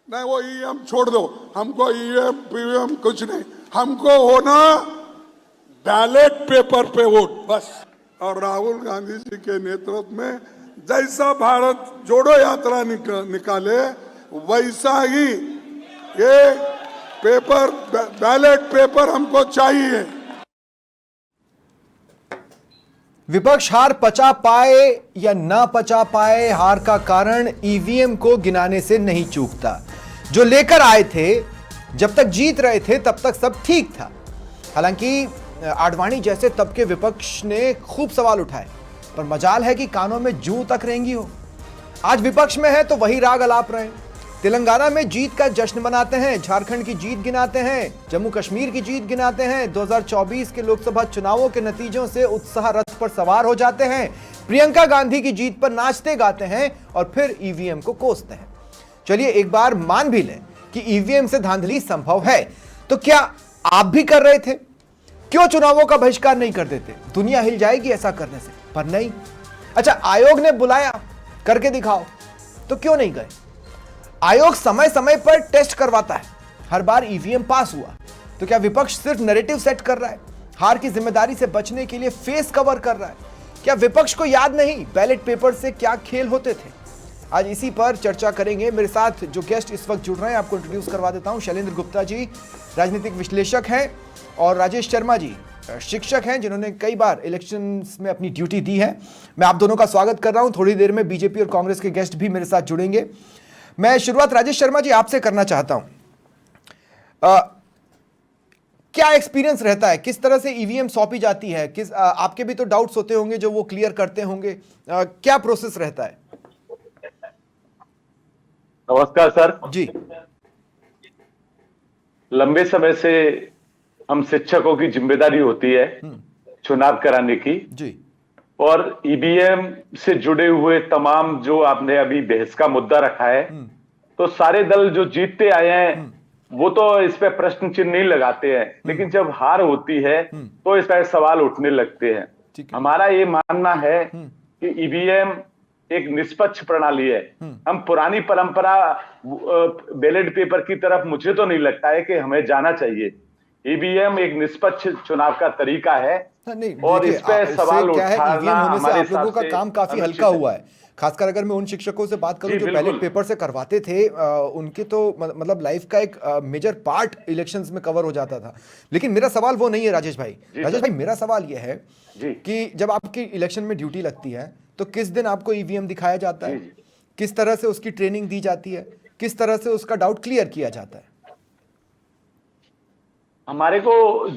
नहीं वो ईवीएम छोड़ दो, हमको ईवीएम पीवीएम कुछ नहीं, हमको होना बैलेट पेपर पे वोट बस। और राहुल गांधी जी के नेतृत्व में जैसा भारत जोड़ो यात्रा निकाले वैसा ही ये पेपर बैलेट पेपर हमको चाहिए। विपक्ष हार पचा पाए या ना पचा पाए, हार का कारण ईवीएम को गिनाने से नहीं चूकता। जो लेकर आए थे, जब तक जीत रहे थे तब तक सब ठीक था। हालांकि आडवाणी जैसे तबके विपक्ष ने खूब सवाल उठाए, पर मजाल है कि कानों में जूं तक रेंगी हो। आज विपक्ष में है तो वही राग अलाप रहे हैं। तेलंगाना में जीत का जश्न मनाते हैं, झारखंड की जीत गिनाते हैं, जम्मू कश्मीर की जीत गिनाते हैं, 2024 के लोकसभा चुनावों के नतीजों से उत्साह रथ पर सवार हो जाते हैं, प्रियंका गांधी की जीत पर नाचते गाते हैं और फिर ईवीएम को कोसते हैं। चलिए एक बार मान भी लें कि ईवीएम से धांधली संभव है, तो क्या आप भी कर रहे थे? क्यों चुनावों का बहिष्कार नहीं कर देते? दुनिया हिल जाएगी ऐसा करने से, पर नहीं। अच्छा, आयोग ने बुलाया, करके दिखाओ, तो क्यों नहीं गए? आयोग समय समय पर टेस्ट करवाता है, हर बार ईवीएम पास हुआ, तो क्या विपक्ष सिर्फ नैरेटिव सेट कर रहा है? हार की जिम्मेदारी से बचने के लिए फेस कवर कर रहा है? क्या विपक्ष को याद नहीं बैलेट पेपर से क्या खेल होते थे? आज इसी पर चर्चा करेंगे। मेरे साथ जो गेस्ट इस वक्त जुड़ रहे हैं, आपको इंट्रोड्यूस करवा देता हूं। शैलेंद्र गुप्ता जी राजनीतिक विश्लेषक हैं और राजेश शर्मा जी शिक्षक हैं, जिन्होंने कई बार इलेक्शंस में अपनी ड्यूटी दी है। मैं आप दोनों का स्वागत कर रहा हूं। थोड़ी देर में बीजेपी और कांग्रेस के गेस्ट भी मेरे साथ जुड़ेंगे। मैं शुरुआत राजेश शर्मा जी आपसे करना चाहता हूं। क्या एक्सपीरियंस रहता है, किस तरह से ईवीएम सौंपी जाती है? आपके भी तो डाउट्स होते होंगे जो वो क्लियर करते होंगे। क्या प्रोसेस रहता है? नमस्कार सर जी। लंबे समय से हम शिक्षकों की जिम्मेदारी होती है चुनाव कराने की जी। और ईवीएम से जुड़े हुए तमाम जो आपने अभी बहस का मुद्दा रखा है, तो सारे दल जो जीतते आए हैं वो तो इस पे प्रश्न चिन्ह नहीं लगाते हैं, लेकिन जब हार होती है तो इस पर सवाल उठने लगते हैं। हमारा ये मानना है कि ईवीएम एक निष्पक्ष प्रणाली है। हम पुरानी परंपरा बैलेट पेपर की तरफ मुझे तो नहीं लगता है कि हमें जाना चाहिए। ईवीएम एक निष्पक्ष चुनाव का तरीका है। नहीं, और इस पे सवाल उठाना ईवीएम होने से आप लोगों का से काम काफी हल्का हुआ है। खासकर अगर मैं उन शिक्षकों से बात करूं जो बैलेट पेपर से करवाते थे, उनके तो मतलब लाइफ का एक मेजर पार्ट इलेक्शंस में कवर हो जाता था। लेकिन मेरा सवाल वो नहीं है राजेश भाई। राजेश भाई, मेरा सवाल यह है कि जब आपकी इलेक्शन में ड्यूटी लगती है तो किस दिन आपको ईवीएम दिखाया जाता है, किस तरह से उसकी ट्रेनिंग दी जाती है, किस तरह से उसका डाउट क्लियर किया जाता है? हमारे को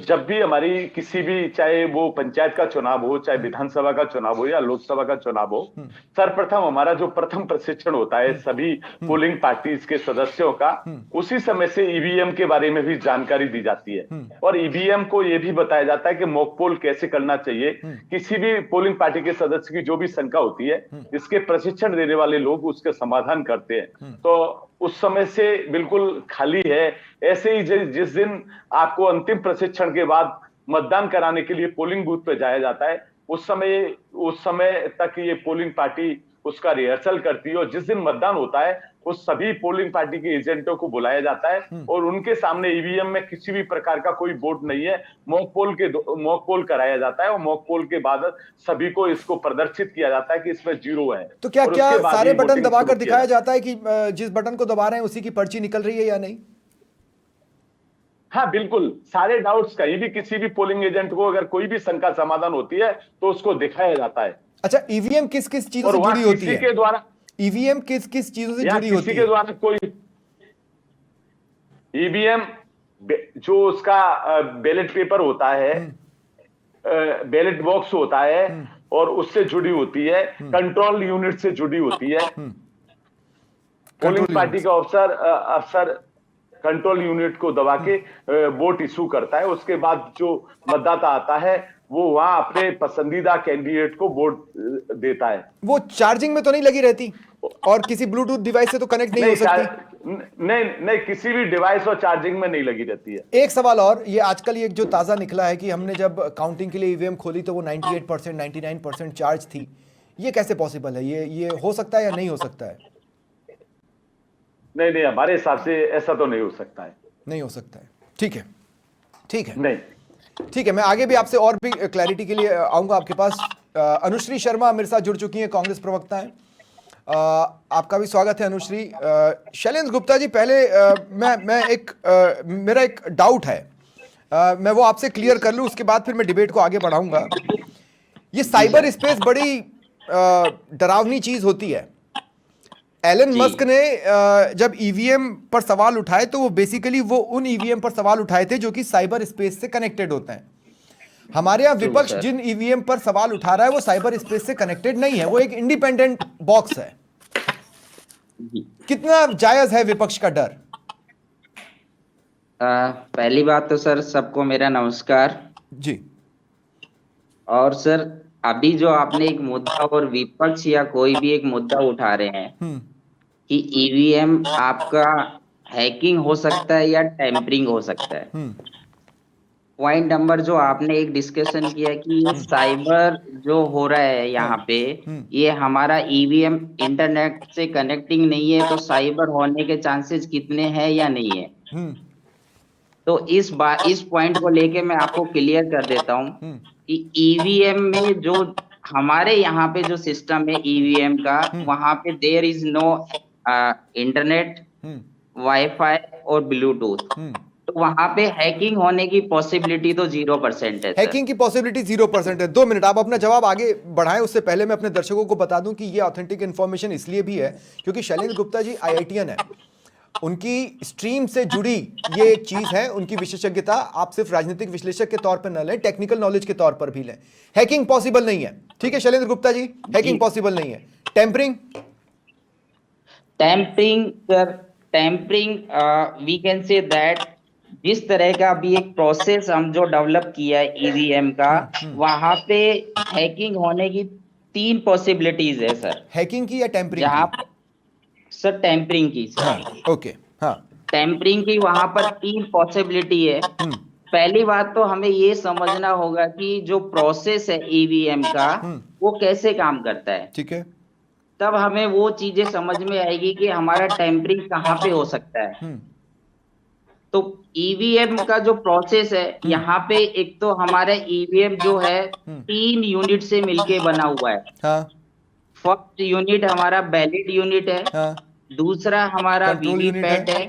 जब भी हमारी किसी भी, चाहे वो पंचायत का चुनाव हो, चाहे विधानसभा का चुनाव हो या लोकसभा का चुनाव हो, सर्वप्रथम हमारा जो प्रथम प्रशिक्षण होता है सभी पोलिंग पार्टीज के सदस्यों का, उसी समय से ईवीएम के बारे में भी जानकारी दी जाती है। और ईवीएम को यह भी बताया जाता है कि मॉक पोल कैसे करना चाहिए। किसी भी पोलिंग पार्टी के सदस्य की जो भी शंका होती है, इसके प्रशिक्षण देने वाले लोग उसके समाधान करते हैं। तो उस समय से बिल्कुल खाली है। ऐसे ही जिस दिन आपको अंतिम प्रशिक्षण के बाद मतदान कराने के लिए पोलिंग बूथ पे जाया जाता है, उस समय तक ये पोलिंग पार्टी उसका रिहर्सल करती है। और जिस दिन मतदान होता है उस सभी पोलिंग पार्टी के एजेंटों को बुलाया जाता है और उनके सामने ईवीएम में किसी भी प्रकार का कोई वोट नहीं है, मॉक पोल कराया जाता है। और मॉक पोल के बाद सभी को इसको प्रदर्शित किया जाता है कि इसमें 0 है। तो क्या सारे बटन दबाकर दिखाया जाता है कि जिस बटन को दबा रहे हैं उसी की पर्ची निकल रही है या नहीं? हाँ बिल्कुल, सारे डाउट्स का, ये भी किसी भी पोलिंग एजेंट को अगर कोई भी शंका समाधान होती है तो उसको दिखाया जाता है। अच्छा, ईवीएम किस किस चीजों से जुड़ी होती है? के द्वारा ईवीएम किस किस चीजों से जुड़ी होती है? किसी के द्वारा कोई ईवीएम जो उसका बैलेट पेपर होता है, बैलेट बॉक्स होता है और उससे जुड़ी होती है, कंट्रोल यूनिट से जुड़ी होती है। पोलिंग पार्टी का अफसर कंट्रोल यूनिट को दबा के वोट इशू करता है। उसके बाद जो मतदाता आता है वो वहां अपने पसंदीदा कैंडिडेट को वोट देता है। वो चार्जिंग में तो नहीं लगी रहती और किसी ब्लूटूथ डिवाइस से तो कनेक्ट नहीं हो सकती? नहीं, किसी भी डिवाइस और चार्जिंग में नहीं लगी रहती है। एक सवाल और, ये आजकल एक जो ताजा निकला है कि हमने जब काउंटिंग के लिए ईवीएम खोली तो वो 98%, 99% चार्ज थी। ये कैसे पॉसिबल है? ये हो सकता है या नहीं हो सकता है? नहीं नहीं, हमारे हिसाब से ऐसा तो नहीं हो सकता है। नहीं हो सकता है, ठीक है, ठीक है, नहीं। ठीक है। मैं आगे भी आपसे और भी क्लैरिटी के लिए आऊंगा आपके पास। अनुश्री शर्मा मेरे साथ जुड़ चुकी हैं, कांग्रेस प्रवक्ता हैं। आपका भी स्वागत है अनुश्री। शैलेंद्र गुप्ता जी, पहले मेरा एक डाउट है, मैं वो आपसे क्लियर कर लूं, उसके बाद फिर मैं डिबेट को आगे बढ़ाऊंगा। ये साइबर स्पेस बड़ी डरावनी चीज होती है। एलन मस्क ने जब ईवीएम पर सवाल उठाए तो वो बेसिकली वो उन ईवीएम पर सवाल उठाए थे जो कि साइबर स्पेस से कनेक्टेड होते हैं। हमारे यहाँ विपक्ष जिन ईवीएम पर सवाल उठा रहा है वो साइबर स्पेस से कनेक्टेड नहीं है, वो एक इंडिपेंडेंट बॉक्स है। कितना जायज है विपक्ष का डर? पहली बात तो सर सबको मेरा नमस्कार जी। और सर अभी जो आपने एक मुद्दा और विपक्ष या कोई भी एक मुद्दा उठा रहे हैं कि ईवीएम आपका हैकिंग हो सकता है या टेम्परिंग हो सकता है। पॉइंट नंबर जो आपने एक डिस्कशन किया कि ये साइबर जो हो रहा है यहाँ पे, ये हमारा ईवीएम इंटरनेट से कनेक्टिंग नहीं है, तो साइबर होने के चांसेस कितने हैं या नहीं है। तो इस पॉइंट को लेके मैं आपको क्लियर कर देता हूँ कि ईवीएम में जो हमारे यहाँ पे जो सिस्टम है ईवीएम का, वहां पे there is no internet, wifi और ब्लूटूथ। तो वहां पे हैकिंग होने की पॉसिबिलिटी तो 0% है। हैकिंग की पॉसिबिलिटी 0% है। 2 मिनट, आप अपना जवाब आगे बढ़ाएं, उससे पहले मैं अपने दर्शकों को बता दूं कि ये ऑथेंटिक इंफॉर्मेशन इसलिए भी है क्योंकि शैलेंद्र गुप्ता जी IITian है, उनकी स्ट्रीम से जुड़ी ये एक चीज है। उनकी विशेषज्ञता आप सिर्फ राजनीतिक विश्लेषक के तौर पर न लें, टेक्निकल नॉलेज के तौर पर भी लें। हैकिंग पॉसिबल नहीं है, ठीक है शैलेंद्र गुप्ता जी, हैकिंग पॉसिबल नहीं है। Tampering we can say that जिस तरह का अभी एक प्रोसेस हम जो डेवलप किया है ईवीएम का, वहां पे हैकिंग होने की 3 पॉसिबिलिटीज है सर। हैकिंग की या टेम्परिंग जहाँ की? सर टेम्परिंग की सर। हाँ, ओके, हाँ। टेम्परिंग की वहां पर 3 पॉसिबिलिटी है। पहली बात तो हमें ये समझना होगा कि जो प्रोसेस है ईवीएम का वो कैसे काम करता है, ठीक है। तब हमें वो चीजें समझ में आएगी कि हमारा टेम्परिंग कहाँ पे हो सकता है। तो ईवीएम का जो प्रोसेस है यहाँ पे, एक तो हमारा ईवीएम जो है 3 यूनिट से मिलके बना हुआ है। हाँ। फर्स्ट यूनिट हमारा वैलिड यूनिट है, हाँ। दूसरा हमारा कंट्रोल यूनिट वीवीपैट है,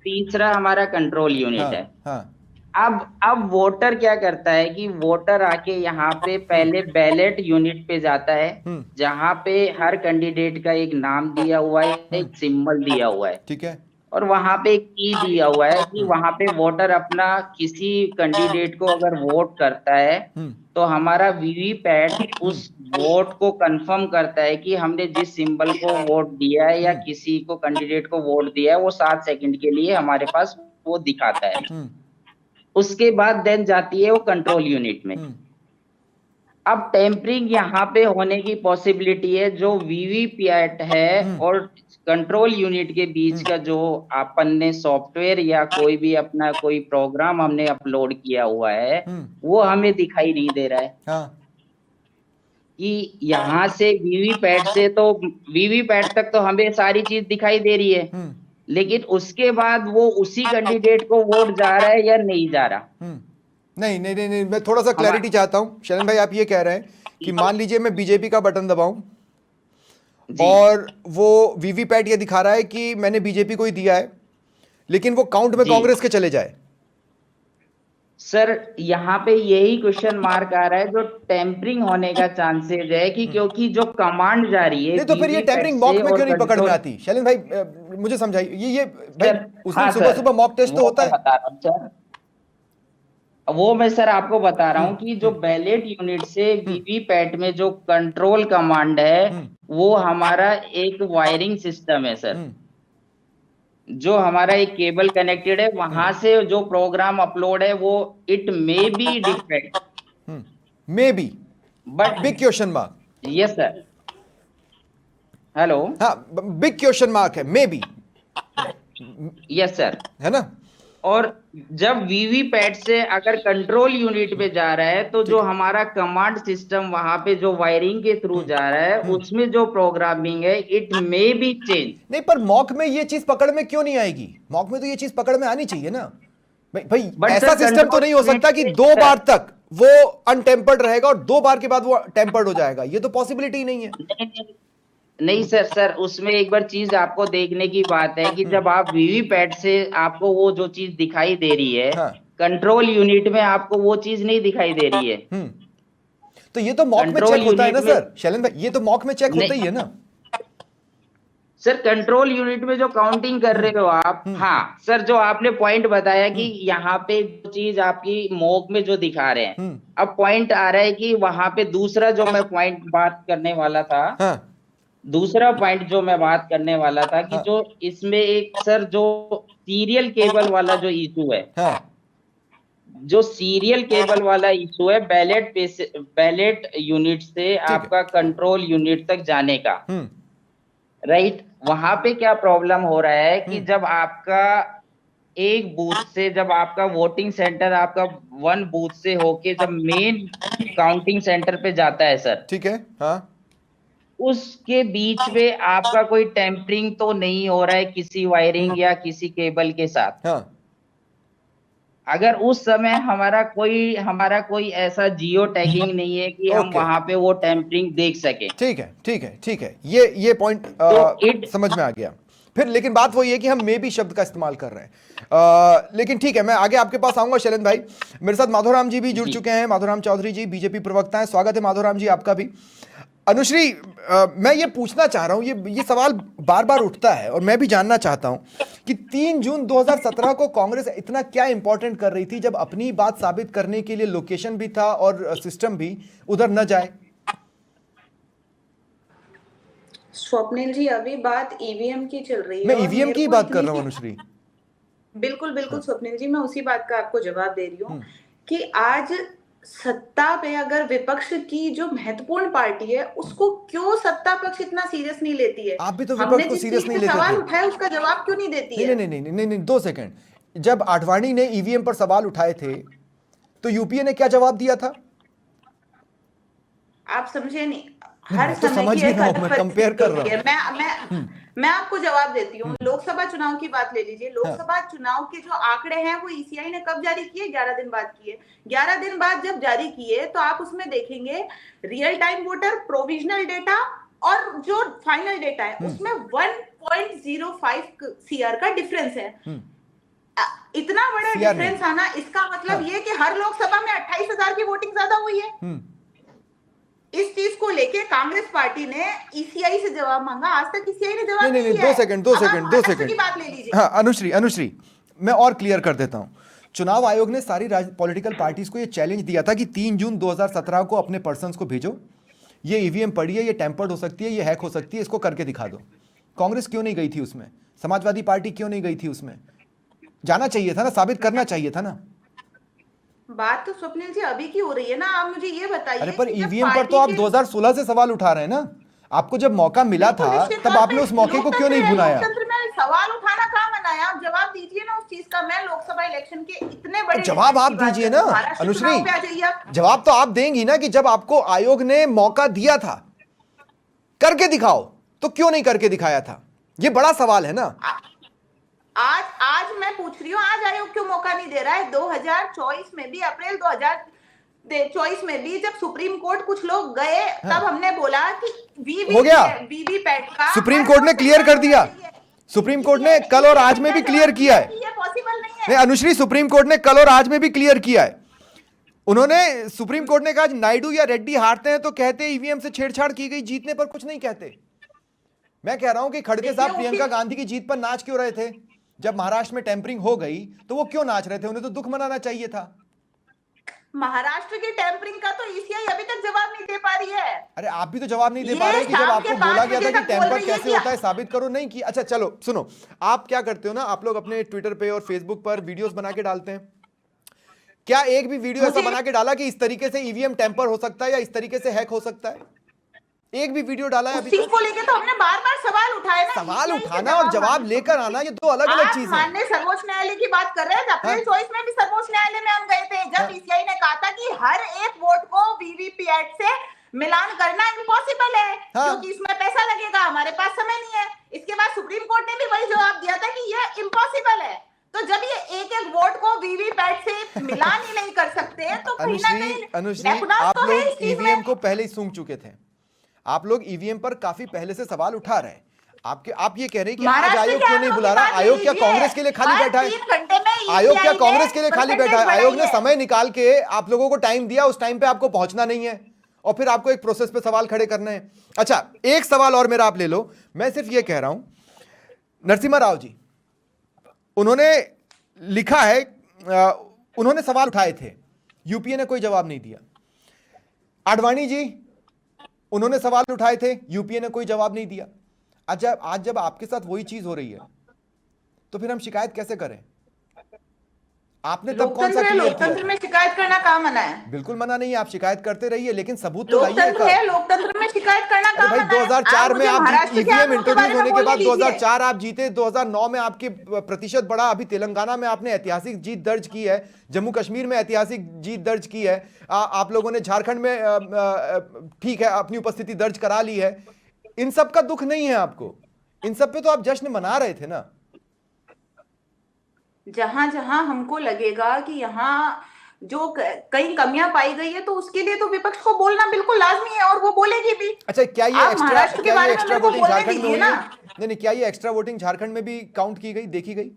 तीसरा हमारा कंट्रोल यूनिट हाँ, है। हाँ। अब वोटर क्या करता है कि वोटर आके यहाँ पे पहले बैलेट यूनिट पे जाता है, जहाँ पे हर कैंडिडेट का एक नाम दिया हुआ है, एक सिंबल दिया हुआ है, ठीक है, और वहां पे एक की दिया हुआ है कि वहां पे वोटर अपना किसी कैंडिडेट को अगर वोट करता है तो हमारा वीवीपैट उस वोट को कंफर्म करता है कि हमने जिस सिंबल को वोट दिया है या किसी को कैंडिडेट को वोट दिया है वो 7 सेकंड के लिए हमारे पास वो दिखाता है। उसके बाद देन जाती है वो कंट्रोल यूनिट में। अब टेम्परिंग यहाँ पे होने की पॉसिबिलिटी है, जो वीवीपैट है और कंट्रोल यूनिट के बीच का जो अपन ने सॉफ्टवेयर या कोई भी अपना कोई प्रोग्राम हमने अपलोड किया हुआ है वो हमें दिखाई नहीं दे रहा है। हाँ। कि यहाँ से वीवीपैट से तो वीवीपैट तक तो हमें सारी चीज दिखाई दे रही है, लेकिन उसके बाद वो उसी कैंडिडेट को वोट जा रहा है या नहीं जा रहा। नहीं, मैं थोड़ा सा क्लैरिटी चाहता हूं। शरण भाई, आप ये कह रहे हैं कि मान लीजिए मैं बीजेपी का बटन दबाऊं और वो वीवीपैट ये दिखा रहा है कि मैंने बीजेपी को ही दिया है, लेकिन वो काउंट में कांग्रेस के चले जाए। सर यहाँ पे यही क्वेश्चन मार्क आ रहा है, जो टेम्परिंग होने का चांसेस है कि क्योंकि जो कमांड जा रही है नहीं, तो फिर ये टेम्परिंग मॉक में क्यों नहीं पकड़ में आती? शैलेंद्र भाई मुझे समझाइए। ये भाई उस दिन सुबह मॉक टेस्ट तो होता है। बता रहा हूँ सर, वो मैं सर आपको बता रहा हूँ कि जो बैलेट यूनिट से वीवीपैट में जो कंट्रोल कमांड है वो हमारा एक वायरिंग सिस्टम है सर, जो हमारा एक केबल कनेक्टेड है, वहां से जो प्रोग्राम अपलोड है वो it may be defect, may be, but big question mark. Yes sir, hello, हाँ, बिग क्वेश्चन मार्क है, मे बी। यस सर, है ना? और जब वीवीपैट से अगर कंट्रोल यूनिट पे जा रहा है तो जो हमारा कमांड सिस्टम वहां पे जो वायरिंग के थ्रू जा रहा है उसमें जो प्रोग्रामिंग है इट मे बी चेंज। नहीं, पर मॉक में ये चीज पकड़ में क्यों नहीं आएगी? मॉक में तो ये चीज पकड़ में आनी चाहिए ना भाई But ऐसा sir, सिस्टम तो नहीं हो सकता कि 2 बार तक वो अनटेम्पर्ड रहेगा और 2 बार के बाद वो टेम्पर्ड हो जाएगा। ये तो पॉसिबिलिटी ही नहीं है। नहीं सर, सर उसमें एक बार चीज आपको देखने की बात है कि जब आप वीवीपैट से आपको वो जो चीज दिखाई दे रही है, हाँ। कंट्रोल यूनिट में आपको वो चीज नहीं दिखाई दे रही है। तो ये तो मॉक में कंट्रोल चेक होता है ना यूनिट में- सर शैलेंद्र भाई, ये तो मॉक में चेक होता ही है ना। सर कंट्रोल यूनिट में जो काउंटिंग कर रहे हो आप, हाँ सर, जो आपने पॉइंट बताया कि यहाँ पे जो चीज आपकी मॉक में जो दिखा रहे हैं, अब पॉइंट आ रहा है कि वहां पे दूसरा जो मैं पॉइंट बात करने वाला था, हाँ। दूसरा पॉइंट जो मैं बात करने वाला था कि हाँ। जो इसमें एक सर जो सीरियल केबल वाला जो इशू है, हाँ। जो सीरियल केबल वाला इशू है बैलेट यूनिट से आपका कंट्रोल यूनिट तक जाने का, राइट, वहां पे क्या प्रॉब्लम हो रहा है कि जब आपका एक बूथ से, जब आपका वोटिंग सेंटर आपका 1 बूथ से होके जब मेन काउंटिंग सेंटर पे जाता है सर, ठीक है। हाँ। उसके बीच में आपका कोई टेम्परिंग तो नहीं हो रहा है किसी वायरिंग या किसी केबल के साथ। हाँ। अगर उस समय हमारा कोई ऐसा जियो टैगिंग नहीं है कि हम Okay. वहां पे वो टेम्परिंग देख सके। ठीक है, ठीक है, ठीक है, ये पॉइंट समझ में आ गया। फिर लेकिन बात वही है कि हम मे बी शब्द का इस्तेमाल कर रहे हैं। लेकिन ठीक है, मैं आगे आपके पास आऊंगा शैलेंद्र भाई। मेरे साथ माधोराम जी भी जुड़ चुके हैं। माधोराम चौधरी जी बीजेपी प्रवक्ता हैं। स्वागत है माधोराम जी आपका भी। अनुश्री, मैं ये पूछना चाह रहा हूं, ये सवाल बार बार उठता है और मैं भी जानना चाहता हूं कि 3 जून 2017 को कांग्रेस इतना क्या इंपॉर्टेंट कर रही थी जब अपनी बात साबित करने के लिए लोकेशन भी था और सिस्टम भी उधर न जाए। स्वप्निल जी, अभी बात ईवीएम की चल रही है। मैं ईवीएम की बात कर रहा हूं अनुश्री। बिल्कुल बिल्कुल स्वप्निल जी, मैं उसी बात का आपको जवाब दे रही हूँ कि आज सत्ता पे अगर विपक्ष की जो महत्वपूर्ण पार्टी है उसको क्यों सत्ता पक्ष इतना सीरियस नहीं लेती है। आप भी तो हमने विपक्ष को जिस सीरियस चीज नहीं पे लेते सवाल थे। उठाया उसका जवाब क्यों नहीं देती है। नहीं नहीं नहीं नहीं नहीं 2 सेकंड। जब आडवाणी ने ईवीएम पर सवाल उठाए थे तो यूपीए ने क्या जवाब दिया था? आप समझे नहीं। हर तो समय समझ की ही एक रहा हूं, अलग मैं कंपेयर कर परिस्थिति रहा हूं। है। मैं आपको जवाब देती हूँ। लोकसभा चुनाव की बात ले लीजिए। लोकसभा चुनाव के जो आंकड़े हैं वो ईसीआई ने कब जारी किए? 11 दिन बाद किए। 11 दिन बाद जब जारी किए तो आप उसमें देखेंगे real time voter, provisional data और जो फाइनल डेटा है उसमें 1.05 सीआर का डिफरेंस है। इतना बड़ा डिफरेंस आना, इसका मतलब ये कि हर लोकसभा में 28,000 की वोटिंग ज्यादा हुई है। इस चीज को लेके कांग्रेस पार्टी ने ईसीआई से जवाब मांगा। आज तक ईसीआई ने जवाब नहीं दिया। 2 सेकंड की बात ले लीजिए। हाँ अनुश्री, मैं और क्लियर कर देता हूं। चुनाव आयोग ने सारी पॉलिटिकल पार्टीज को यह चैलेंज दिया था कि 3 जून 2017 को अपने पर्सन्स को भेजो, ये ईवीएम पड़ी है, ये टेम्पर्ड हो सकती है, ये हैक हो सकती है, इसको करके दिखा दो। कांग्रेस क्यों नहीं गई थी उसमें? समाजवादी पार्टी क्यों नहीं गई थी उसमें? जाना चाहिए था ना, साबित करना चाहिए था ना। बात तो स्वप्निल जी अभी की हो रही है ना। आप मुझे ये बताइए। अरे पर ईवीएम पर तो आप 2016 से सवाल उठा रहे हैं ना। आपको जब मौका मिला था तब आपने उस मौके को क्यों नहीं भुनाया? लोकतंत्र में सवाल उठाना कहाँ मना है? आप जवाब दीजिए ना उस चीज का। मैं लोकसभा इलेक्शन के इतने बड़े जवाब आप दीजिए ना अनुश्री। जवाब तो आप देंगी ना कि जब आपको आयोग ने मौका दिया था करके दिखाओ, तो क्यों नहीं करके दिखाया था? ये बड़ा सवाल है ना। आज मैं पूछ रही हूँ, आज आयोग क्यों मौका नहीं दे रहा है? 2024 में भी, अप्रैल 2024 में भी जब सुप्रीम कोर्ट कुछ लोग गए तब हमने बोला कि वीवीपैट का सुप्रीम कोर्ट ने क्लियर कर दिया। सुप्रीम कोर्ट ने कल और आज में भी क्लियर किया है। ये पॉसिबल नहीं है। नहीं अनुश्री, सुप्रीम कोर्ट ने कल और आज में भी क्लियर किया है। उन्होंने, सुप्रीम कोर्ट ने कहा नायडू या रेड्डी हारते हैं तो कहते ईवीएम से छेड़छाड़ की गई, जीतने पर कुछ नहीं कहते। मैं कह रहा हूं कि खड़गे साहब प्रियंका गांधी की जीत पर नाच क्यों रहे थे? जब महाराष्ट्र में टेम्परिंग हो गई तो वो क्यों नाच रहे थे? उन्हें तो दुख मनाना चाहिए था। महाराष्ट्र की टेम्परिंग का तो ईसीआई अभी तक जवाब नहीं दे पा रही है। अरे आप भी तो जवाब नहीं दे पा रहे कि जब आपको बोला गया था कि टेम्पर कैसे होता है साबित करो, नहीं कि अच्छा चलो सुनो, आप क्या करते हो ना, आप लोग अपने ट्विटर पे और फेसबुक पर वीडियोस बना के डालते हैं। क्या एक भी वीडियो ऐसा बना के डाला कि इस तरीके से ईवीएम टेम्पर हो सकता है या इस तरीके से हैक हो सकता है? एक भी वीडियो डाला है उस अभी चीज तक? को लेके तो हमने बार बार सवाल उठाए ना। सवाल ECI से उठाना और जवाब लेकर आना ये दो अलग अलग आप चीज है। माननीय सर्वोच्च न्यायालय की बात कर रहे हैं। अप्रैल 24 में भी सर्वोच्च न्यायालय में हम गए थे, हाँ। जब ईसीआई ने कहा था कि हर एक वोट को वीवीपैट से मिलान करना इम्पॉसिबल है, हाँ। क्योंकि इसमें पैसा लगेगा, हमारे पास समय नहीं है। इसके बाद सुप्रीम कोर्ट ने भी वही जवाब दिया था कि यह इम्पॉसिबल है। तो जब ये एक एक वोट को वीवीपैट से मिलान ही नहीं कर सकते, तो कहीं ना कहीं अनुश्री लैकुनास आप तो है लोग इस चीज ईवीएम में। को पहले ही सूंघ चुके थे। आप लोग ईवीएम पर काफी पहले से सवाल उठा रहे हैं। आप ये कह रहे हैं कि आज महाराष्ट्र आयोग के क्यों नहीं आंकड़ों बुला की रहा? बात ले आयोग क्या लीजिए। कांग्रेस के लिए खाली हर बैठा है? 3 घंटे में आयोग क्या ECI कांग्रेस के लिए खाली बैठा है? परसेंटेज आयोग ने बढ़ाई है। समय निकाल के आप लोगों को टाइम दिया, उस टाइम पे आपको पहुंचना नहीं है और फिर आपको एक प्रोसेस पे सवाल खड़े करने हैं। अच्छा, एक सवाल और मेरा आप ले लो। मैं सिर्फ ये कह रहा हूं, नरसिम्हा राव जी उन्होंने लिखा है, उन्होंने सवाल उठाए थे, यूपीए ने कोई जवाब नहीं दिया। आडवाणी जी उन्होंने सवाल उठाए थे, यूपीए ने कोई जवाब नहीं दिया। आज जब आपके साथ वही चीज हो रही है तो फिर हम शिकायत कैसे करें? आपने तब कौन सा लोकतंत्र है, क्लियर किया लोकतंत्र था? में शिकायत करना कहाँ मना है? बिल्कुल मना नहीं है, आप शिकायत करते रहिए, लेकिन सबूत तो लाइए। लोकतंत्र है, लोकतंत्र में शिकायत करना अरे कहाँ भाई मना है? 2004 में मुझे आप महाराष्ट्र के ईवीएम आंकड़ों के इंट्रोड्यूस बारे में होने के बोलने बाद दीजिए। 2004 आप जीते, 2009 में आपके प्रतिशत बढ़ा। अभी तेलंगाना में आपने ऐतिहासिक जीत दर्ज की है, जम्मू कश्मीर में ऐतिहासिक जीत दर्ज की है, आप लोगों ने झारखंड में ठीक है अपनी उपस्थिति दर्ज करा ली है। इन सब का दुख नहीं है आपको? इन सब पे तो आप जश्न मना रहे थे ना? जहां जहां हमको लगेगा कि यहाँ जो कहीं कमियां पाई गई है, तो उसके लिए तो विपक्ष को बोलना बिल्कुल लाजमी है, और वो बोलेगी भी। अच्छा, क्या ये आप एक्स्ट्रा महाराष्ट्र के बारे में एक्स्ट्रा मेरे को वोटिंग बोलने झारखंड में दीजिए हुई ना। है? नहीं, क्या ये एक्स्ट्रा वोटिंग झारखंड में भी काउंट की गई, देखी गई?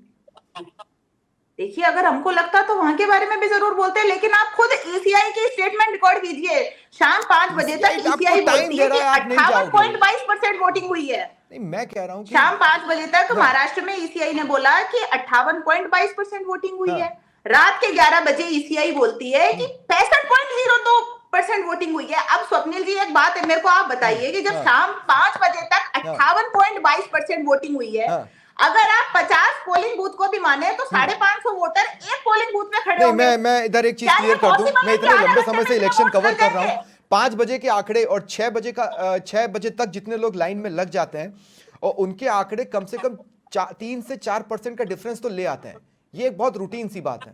देखिए, अगर हमको लगता तो वहां के बारे में भी जरूर बोलते, लेकिन आप खुद ईसीआई की स्टेटमेंट रिकॉर्ड कीजिए। शाम 5 बजे तक ECI आपको ईसीआई टाइम बोलती दे है रहा कि है, आप नहीं जाओगे। 58.22% वोटिंग हुई है। नहीं, मैं कह रहा हूं कि शाम 5 बजे तक हाँ। महाराष्ट्र में ईसीआई ने बोला कि 58.22% वोटिंग हुई हाँ। है। रात के 11 बजे ईसीआई बोलती है कि 65.02% वोटिंग हुई है। अब स्वप्निल जी, एक बात है, मेरे को आप बताइए कि जब हाँ। शाम 5 बजे तक हाँ। 58.22% वोटिंग हुई है, हाँ। अगर आप 50 पोलिंग बूथ को भी माने तो 550 वोटर एक पोलिंग बूथ में खड़े नहीं, होंगे। मैं इधर एक चीज क्या ये क्लियर कर दूं। possible मैं है इतने कि लंबे आधा समय से घंटे में इलेक्शन वोट कवर कर कर रहा हूं। जाएंगे? 5 बजे के आंकड़े और 6 बजे तक जितने लोग लाइन में लग जाते हैं और उनके आंकड़े कम से कम 3 से 4% का डिफरेंस तो ले आते हैं। ये एक बहुत रूटीन सी बात है।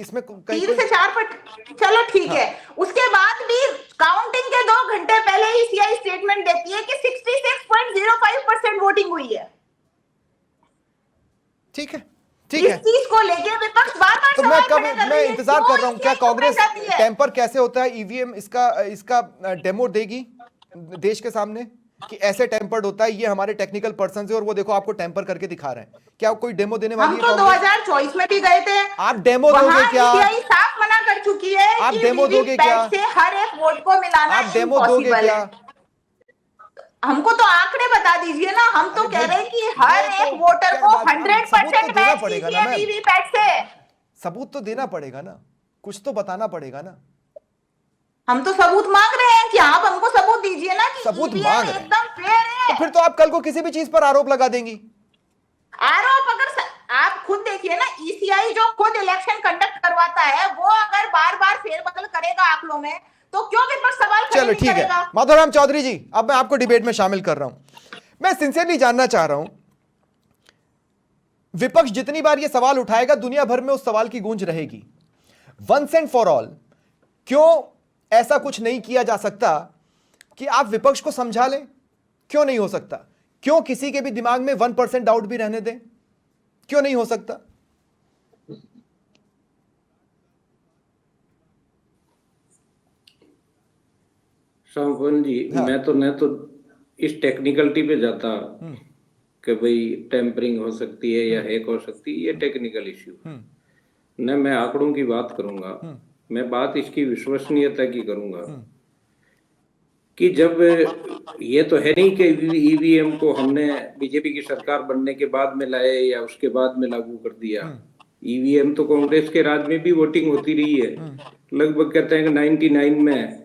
इसमें 3 से 4 चलो ठीक है। उसके बाद भी काउंटिंग के 2 घंटे पहले ही सीआई स्टेटमेंट देती है कि 66.05% वोटिंग हुई है। ठीक है, इस चीज को लेके विपक्ष बार-बार तो सवाल खड़े कर मैं रही है। इंतजार क्यों कर रहा हूं, क्या ECI चुप कांग्रेस रह जाती है? टेम्पर कैसे होता है ईवीएम इसका डेमो देगी देश के सामने कि ऐसे टेम्पर्ड होता है, ये हमारे टेक्निकल पर्सन है और वो देखो आपको टेम्पर करके दिखा रहे हैं। क्या कोई डेमो देने वाली हम है तो कांग्रेस? 2024 में भी गए थे। आप डेमो दोगे वहां क्या? ECI साफ मना कर चुकी है आप कि डेमो दोगे वीवीपैट क्या? से हर एक वोट को मिलाना आप डेमो दोगे impossible क्या? है। हमको तो आंकड़े बता दीजिए ना। हम तो अरे कह भाई, रहे हैं कि हर ये तो एक वोटर क्या को बात है? सबूत तो 100% देना मैच पड़ेगा ना कीजिए मैम। वीवीपैट से। सबूत तो देना पड़ेगा ना, कुछ तो बताना पड़ेगा ना। हम तो सबूत मांग रहे हैं कि आप हमको सबूत दीजिए ना कि सबूत EVM मांग रहे हैं। एकदम फेयर है। तो फिर तो आप कल को किसी भी चीज पर आरोप लगा देंगी। आरोप आप खुद देखिए ना, ईसीआई जो खुद इलेक्शन कंडक्ट करवाता है, वो अगर बार बार फेरबदल करेगा आंकड़ों में, तो क्यों विपक्ष सवाल खड़े चलो नहीं ठीक है, करेगा? माधवराम चौधरी जी, अब मैं आपको डिबेट में शामिल कर रहा हूं। मैं सिंसियरली जानना चाह रहा हूं, विपक्ष जितनी बार यह सवाल उठाएगा दुनिया भर में उस सवाल की गूंज रहेगी, वंस एंड फॉर ऑल क्यों ऐसा कुछ नहीं किया जा सकता कि आप विपक्ष को समझा लें? क्यों नहीं हो सकता? क्यों किसी के भी दिमाग में 1% डाउट भी रहने दें? क्यों नहीं हो सकता? शामफन जी, हाँ। मैं तो न तो इस टेक्निकलिटी पे जाता कि भाई टेम्परिंग हो सकती है या हैक हो सकती है, ये टेक्निकल इश्यू। न मैं आंकड़ों की बात करूंगा, मैं बात इसकी विश्वसनीयता की करूंगा कि जब ये तो है नहीं कि ईवीएम को हमने बीजेपी की सरकार बनने के बाद में लाए या उसके बाद में लागू कर दिया। ईवीएम तो कांग्रेस के राज में भी वोटिंग होती रही है। लगभग कहते हैं कि 99 में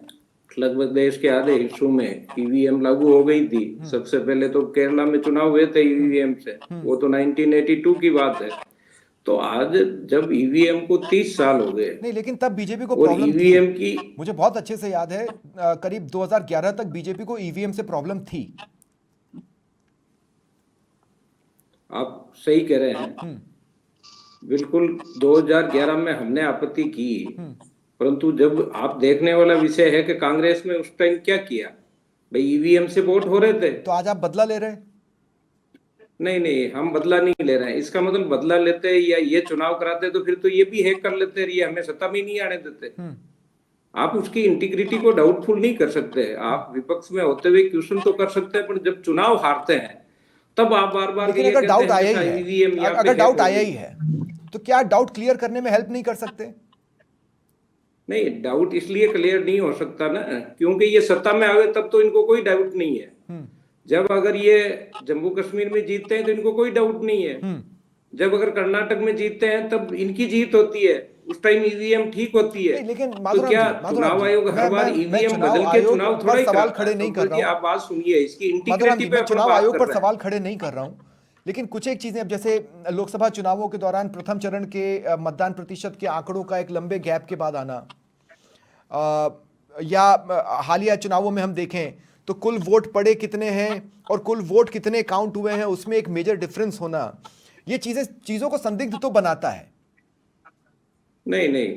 लगभग देश के आधे हिस्सों में ईवीएम लागू हो गई थी। सबसे पहले तो केरला में चुनाव हुए थे ईवीएम से, वो तो 1982 की बात है। तो आज जब ईवीएम को 30 साल हो गए नहीं, लेकिन तब बीजेपी को और प्रॉब्लम थी। ईवीएम की, मुझे बहुत अच्छे से याद है, करीब 2011 तक बीजेपी को ईवीएम से प्रॉब्लम थी। आप सही कह रहे हैं, बिल्कुल 2011 में हमने आपत्ति की, परंतु जब आप देखने वाला विषय है कि कांग्रेस में उस टाइम क्या किया, भाई ईवीएम से वोट हो रहे थे। तो आज आप बदला ले रहे हैं? नहीं नहीं, हम बदला नहीं ले रहे हैं। इसका मतलब बदला लेते या ये चुनाव कराते तो फिर तो ये भी हैक कर लेते, ये हमें सत्ता में नहीं आने देते। आप उसकी इंटीग्रिटी को डाउटफुल नहीं कर सकते। आप विपक्ष में होते हुए क्वेश्चन तो कर सकते हैं, पर जब चुनाव हारते हैं तब आप बार बार लेकिन अगर डाउट आया ही है, अगर डाउट आया ही है तो क्या डाउट क्लियर करने में हेल्प नहीं कर सकते? नहीं, डाउट इसलिए क्लियर नहीं हो सकता ना क्योंकि ये सत्ता में आ गए, तब तो इनको कोई डाउट नहीं है। जब अगर ये जम्मू कश्मीर में जीतते हैं तो इनको कोई डाउट नहीं है। जब अगर कर्नाटक में जीतते हैं तब इनकी जीत होती है, उस टाइम ईवीएम ठीक होती है। लेकिन तो क्या चुनाव आयोग हर बार ईवीएम बदल के चुनाव थोड़ा ही सवाल खड़े नहीं कर रहा हूं। आप बात सुनिए, इसकी इंटीग्रिटी पे चुनाव आयोग पर सवाल खड़े नहीं कर रहा हूं, लेकिन कुछ एक चीजें, अब जैसे लोकसभा चुनावों के दौरान प्रथम चरण के मतदान प्रतिशत के आंकड़ों का एक लंबे गैप के बाद आना, या हालिया चुनावों में हम देखें तो कुल वोट पड़े कितने हैं और कुल वोट कितने काउंट हुए हैं, उसमें एक मेजर डिफरेंस होना, ये चीजों को संदिग्ध तो बनाता है। नहीं नहीं,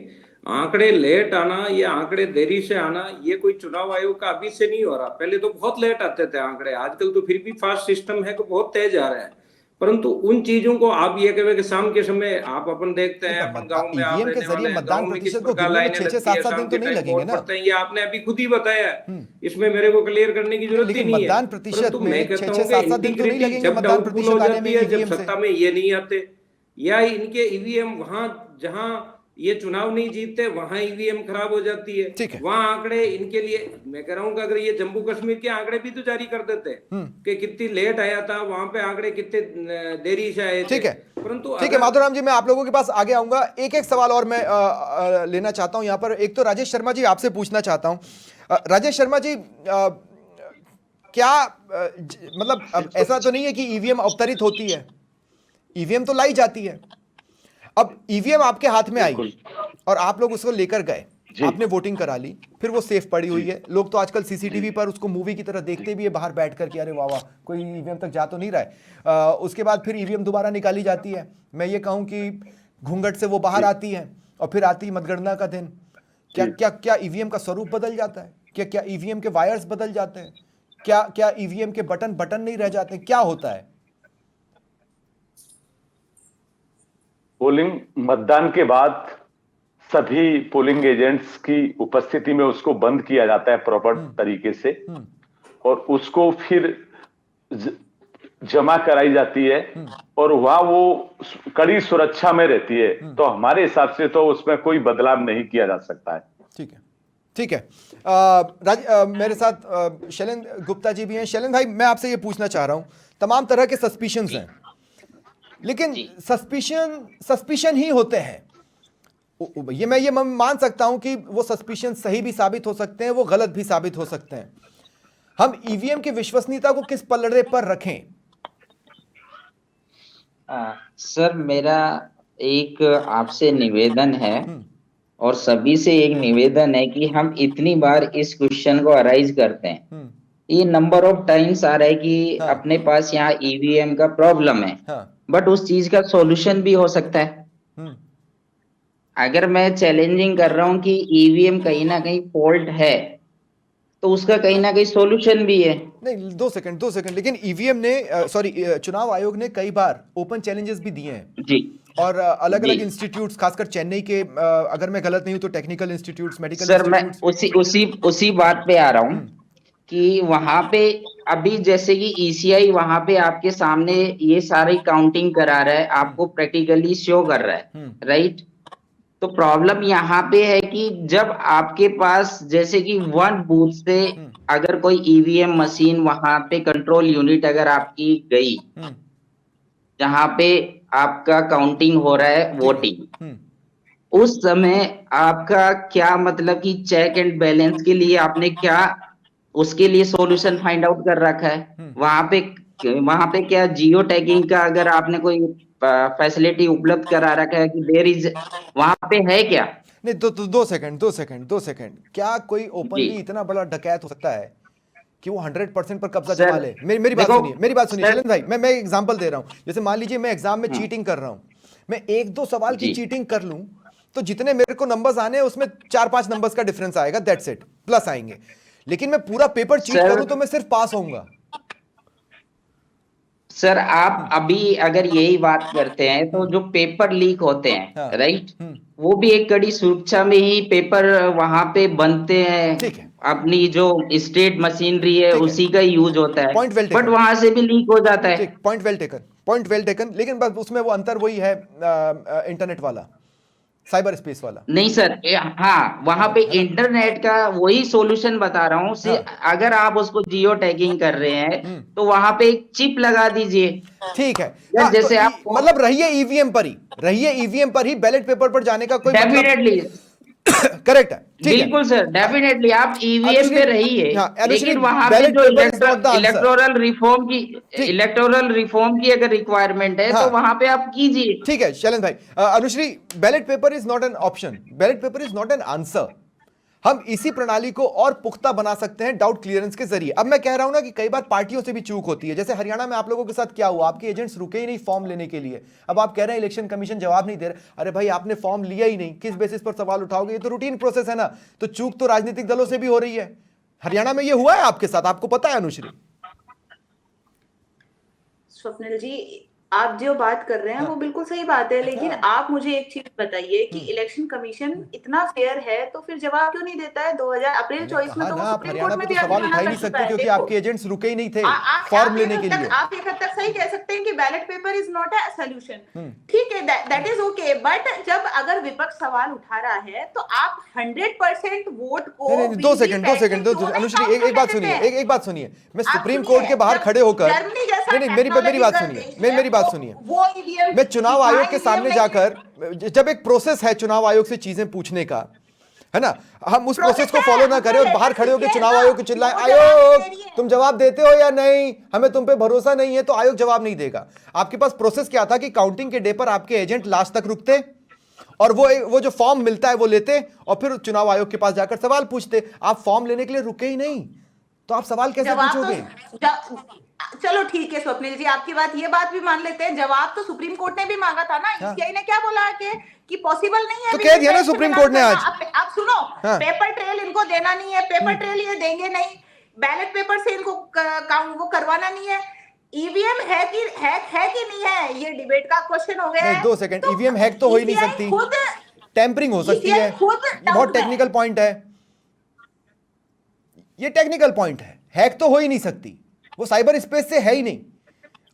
आंकड़े लेट आना या आंकड़े देरी से आना ये कोई चुनाव आयोग का अभी से नहीं हो रहा। पहले तो बहुत लेट आते थे आंकड़े, आजकल तो फिर भी फास्ट सिस्टम है कि बहुत तेज आ रहा है। परंतु उन चीजों को आप ये कहें कि शाम के समय आप अपन देखते हैं, अपन गांव में आप ईवीएम के जरिए मतदान प्रतिशत को गिनने में 6-7 दिन तो नहीं लगेंगे ना? ये आपने अभी खुद ही बताया, इसमें मेरे को क्लियर करने की जरूरत ही नहीं है। मतदान प्रतिशत में 6-7 दिन तो नहीं लगेंगे मतदान प्रतिशत आने में जब सत्ता में ये नहीं आते, या इनके ईवीएम वहां जहां ये चुनाव नहीं जीतते वहां ईवीएम खराब हो जाती है, वहां आंकड़े इनके लिए, मैं कह रहा हूं कि अगर ये जम्मू कश्मीर के आंकड़े भी तो जारी कर देते कि कितनी लेट आया था, वहां पे आंकड़े कितने देरी से आए थे। ठीक है, परंतु ठीक है माधुराम जी, मैं आप लोगों के पास आगे आऊंगा। एक एक सवाल और मैं लेना चाहता हूं यहाँ पर। एक तो राजेश शर्मा जी आपसे पूछना चाहता हूं। राजेश शर्मा जी, क्या मतलब अब ऐसा तो नहीं है कि ईवीएम अवतरित होती है, ईवीएम तो लाई जाती है। अब ईवीएम आपके हाथ में आई और आप लोग उसको लेकर गए, आपने वोटिंग करा ली, फिर वो सेफ पड़ी हुई है। लोग तो आजकल सीसीटीवी पर उसको मूवी की तरह देखते भी है बाहर बैठ कर कि अरे वाह वाह कोई ईवीएम तक जा तो नहीं रहा है। उसके बाद फिर ईवीएम दोबारा निकाली जाती है। मैं ये कहूं कि घूंघट से वो बाहर आती है और फिर आती है मतगणना का दिन। क्या क्या क्या ईवीएम का स्वरूप बदल जाता है? क्या क्या ईवीएम के वायर्स बदल जाते हैं? क्या क्या ईवीएम के बटन नहीं रह जाते? क्या होता है? पोलिंग मतदान के बाद सभी पोलिंग एजेंट्स की उपस्थिति में उसको बंद किया जाता है प्रॉपर तरीके से, और उसको फिर जमा कराई जाती है और वहां वो कड़ी सुरक्षा में रहती है। तो हमारे हिसाब से तो उसमें कोई बदलाव नहीं किया जा सकता है। ठीक है, ठीक है। मेरे साथ शैलेंद्र गुप्ता जी भी हैं। शैलेंद्र भाई, मैं आपसे ये पूछना चाह रहा हूं, तमाम तरह के सस्पिशंस हैं, लेकिन सस्पिशन ही होते हैं। ये मैं मान सकता हूं कि वो सस्पिशन सही भी साबित हो सकते हैं, वो गलत भी साबित हो सकते हैं। हम ईवीएम की विश्वसनीयता को किस पलड़े पर रखें? सर, मेरा एक आपसे निवेदन है और सभी से एक निवेदन है कि हम इतनी बार इस क्वेश्चन को अराइज करते हैं, ये नंबर ऑफ टाइम्स आ रहा है कि अपने पास यहाँ ईवीएम का प्रॉब्लम है, बट उस चीज का सॉल्यूशन भी हो सकता है। अगर मैं चैलेंजिंग कर रहा हूं कि ईवीएम कहीं ना कहीं फॉल्ट है, तो उसका कहीं ना कहीं सॉल्यूशन भी है। नहीं, दो सेकंड, लेकिन ईवीएम ने चुनाव आयोग ने कई बार ओपन चैलेंजेस भी दिए हैं जी, और अलग अलग इंस्टीट्यूट्स, खासकर चेन्नई के, अगर मैं गलत नहीं हूं तो टेक्निकल इंस्टीट्यूट्स, मेडिकल सर, मैं उसी बात पे आ रहा हूं कि वहां पे अभी जैसे कि ईसीआई वहां पे आपके सामने ये सारी काउंटिंग करा रहा है, आपको प्रैक्टिकली शो कर रहा है, राइट? तो प्रॉब्लम यहाँ पे है कि जब आपके पास जैसे कि वन बूथ से अगर कोई ईवीएम मशीन वहां पे कंट्रोल यूनिट अगर आपकी गई, जहां पे आपका काउंटिंग हो रहा है वोटिंग, उस समय आपका क्या मतलब कि चेक एंड बैलेंस के लिए आपने क्या उसके लिए सॉल्यूशन फाइंड आउट कर रखा है? वहां पे वहां पे क्या जियो टैगिंग का अगर आपने कोई फैसिलिटी उपलब्ध करा रखा है कि देर इज, वहां पे है क्या? नहीं, 2 सेकंड। क्या कोई ओपनली जी इतना बड़ा डकैत हो सकता है कि वो 100% पर कब्जा सर, जमा ले? मेरी बात देखो, सुनिए, मेरी बात सुनिए सर, शैलेंद्र भाई, मैं एग्जांपल दे रहा हूं। जैसे मान लीजिए मैं एग्जाम में चीटिंग कर रहा हूं, मैं 1-2 सवाल की जी चीटिंग कर लूं, तो जितने मेरे को नंबर्स आने हैं उसमें 4-5 नंबर्स का डिफरेंस आएगा, दैट्स इट, प्लस आएंगे। लेकिन मैं पूरा पेपर चीट सर, करूं तो मैं सिर्फ पास होऊंगा। सर आप अभी अगर यही बात करते हैं तो जो पेपर लीक होते हाँ। हैं, राइट, वो भी एक कड़ी सुरक्षा में ही पेपर वहां पे बनते हैं। ठीक है। अपनी जो स्टेट मशीनरी है ठीक है, उसी का यूज होता है, पॉइंट वेल बट टेकन। वहां से भी लीक हो जाता है। ठीक, पॉइंट वेल टेकन, लेकिन बस उसमें वो अंतर वही है, इंटरनेट वाला, साइबर स्पेस वाला। नहीं सर, हाँ वहां पे है ना? इंटरनेट का वही सॉल्यूशन बता रहा हूँ। हाँ। अगर आप उसको जियो टैगिंग कर रहे हैं तो वहां पे एक चिप लगा दीजिए। ठीक है। या हाँ, जैसे तो आप मतलब रहिए ईवीएम पर ही, बैलेट पेपर पर जाने का कोई मतलब। डेफिनेटली, करेक्ट है, ठीक है। बिल्कुल सर, डेफिनेटली आप ईवीएम अनुश्री, पे रहिए, हाँ अनुश्री, लेकिन वहां पे बैलेट जो paper is not the answer. ठीक, इलेक्टोरल रिफॉर्म की अगर रिक्वायरमेंट है तो हाँ वहां पे आप कीजिए। ठीक है शैलेंद्र भाई। Anushri, ballot paper is not an option, ballot paper is not an answer. हम इसी प्रणाली को और पुख्ता बना सकते हैं डाउट क्लियरेंस के जरिए। अब मैं कह रहा हूं ना कि कई बार पार्टियों से भी चूक होती है। जैसे हरियाणा में आप लोगों के साथ क्या हुआ, आपके एजेंट्स रुके ही नहीं फॉर्म लेने के लिए। अब आप कह रहे हैं इलेक्शन कमीशन जवाब नहीं दे रहे। अरे भाई, आपने फॉर्म लिया ही नहीं, किस बेसिस पर सवाल उठाओगे? ये तो रूटीन प्रोसेस है ना। तो चूक तो राजनीतिक दलों से भी हो रही है। हरियाणा में ये हुआ है आपके साथ, आपको पता है अनुश्री? स्वप्निल जी, आप जो बात कर रहे हैं वो बिल्कुल सही बात है, लेकिन आप मुझे एक चीज बताइए कि इलेक्शन कमीशन इतना फेयर है तो फिर जवाब क्यों नहीं देता है? 2000 अप्रैल 24 में कहा तो ना, वो आप सुप्रीम हरियाणा कोर्ट पे में तो भी सवाल आगे उठा ही मना नहीं कर सकते चुका है। क्योंकि देखो, आपके एजेंट्स रुके ही नहीं थे आप फॉर्म एक लेने हद के तक लिए। आप एक हद तक सही कह सकते हैं कि ballot paper is not a solution, ठीक है, दैट इज ओके। बट जब अगर विपक्ष सवाल उठा रहा है तो आप 100% वोट को नहीं, 2 सेकंड, अनुश्री, एक बात सुनिए, एक बात सुनिए। मैं आप सुप्रीम सुनिए, कोर्ट के बाहर जब खड़े होकर, जर्मनी जैसा नहीं, मेरी बात टेक्नोलॉजिकल सुनिए, देश है, मेरी बात सुनिए। वो ईवीएम मैं चुनाव आयोग के ईवीएम सामने नहीं जाकर, जब एक प्रोसेस है चुनाव आयोग से चीजें पूछने का, है ना, हम उस प्रोसेस को फॉलो ना करें और बाहर खड़े होकर चुनाव आयोग को चिल्लाएं, आयोग तुम जवाब देते हो या नहीं, हमें तुम पे भरोसा नहीं है, तो आयोग जवाब नहीं देगा। आपके पास प्रोसेस क्या था कि काउंटिंग के डे पर आपके एजेंट लास्ट तक रुकते और वो जो फॉर्म मिलता है वो लेते और फिर चुनाव आयोग के पास जाकर सवाल पूछते। आप फॉर्म लेने के लिए रुके ही नहीं, तो आप सवाल कैसे जवाब पूछोगे? चलो ठीक है स्वप्निल जी, आपकी बात, ये बात भी मान लेते हैं, जवाब तो सुप्रीम कोर्ट ने भी मांगा था ना। ईसीआई ने क्या बोला कि पॉसिबल नहीं है, तो कह दिया ना सुप्रीम कोर्ट ने आज। आप सुनो, पेपर ट्रेल इनको देना नहीं है, पेपर ट्रेल ये देंगे नहीं, बैलेट पेपर से इनको वो करवाना नहीं है। ईवीएम है कि नहीं है, ये डिबेट का क्वेश्चन हो गया है। 2 सेकंड, ईवीएम हैक तो हो ही नहीं सकती, टेम्परिंग हो सकती है, बहुत टेक्निकल पॉइंट है, ये टेक्निकल पॉइंट है, हैक तो हो ही नहीं सकती, वो साइबर स्पेस से है ही नहीं।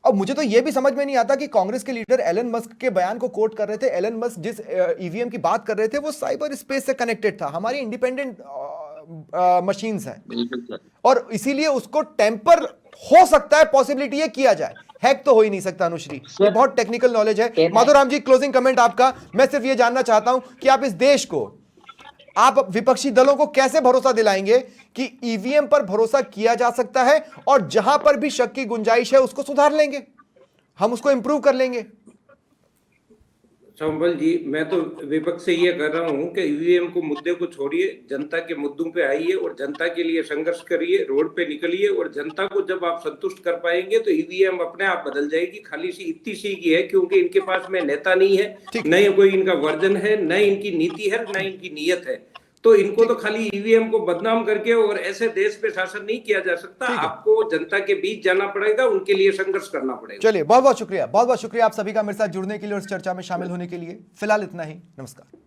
अब मुझे तो यह भी समझ में नहीं आता कि कांग्रेस के लीडर एलन मस्क के बयान को कोट कर रहे थे। एलन मस्क जिस ईवीएम की बात कर रहे थे वो साइबर स्पेस से कनेक्टेड था, हमारी इंडिपेंडेंट मशीन्स हैं, और इसीलिए उसको टेम्पर हो सकता है, पॉसिबिलिटी है किया जाए, हैक तो हो ही नहीं सकता। अनुश्री, ये बहुत टेक्निकल नॉलेज है। माधुराम जी, क्लोजिंग कमेंट आपका। मैं सिर्फ ये जानना चाहता हूं कि आप इस देश को, आप विपक्षी दलों को कैसे भरोसा दिलाएंगे कि ईवीएम पर भरोसा किया जा सकता है और जहां पर भी शक की गुंजाइश है उसको सुधार लेंगे, हम उसको इंप्रूव कर लेंगे। संबल जी, मैं तो विपक्ष से ये कर रहा हूँ कि ईवीएम को मुद्दे को छोड़िए, जनता के मुद्दों पे आइए और जनता के लिए संघर्ष करिए, रोड पे निकलिए, और जनता को जब आप संतुष्ट कर पाएंगे तो ईवीएम अपने आप बदल जाएगी। खाली सी इतनी सी की है क्योंकि इनके पास में नेता नहीं है, न कोई इनका वर्जन है, न इनकी नीति है, न इनकी नीयत है। तो इनको तो खाली ईवीएम को बदनाम करके और ऐसे देश पे शासन नहीं किया जा सकता। आपको जनता के बीच जाना पड़ेगा, उनके लिए संघर्ष करना पड़ेगा। चलिए, बहुत बहुत शुक्रिया आप सभी का मेरे साथ जुड़ने के लिए और इस चर्चा में शामिल होने के लिए। फिलहाल इतना ही, नमस्कार।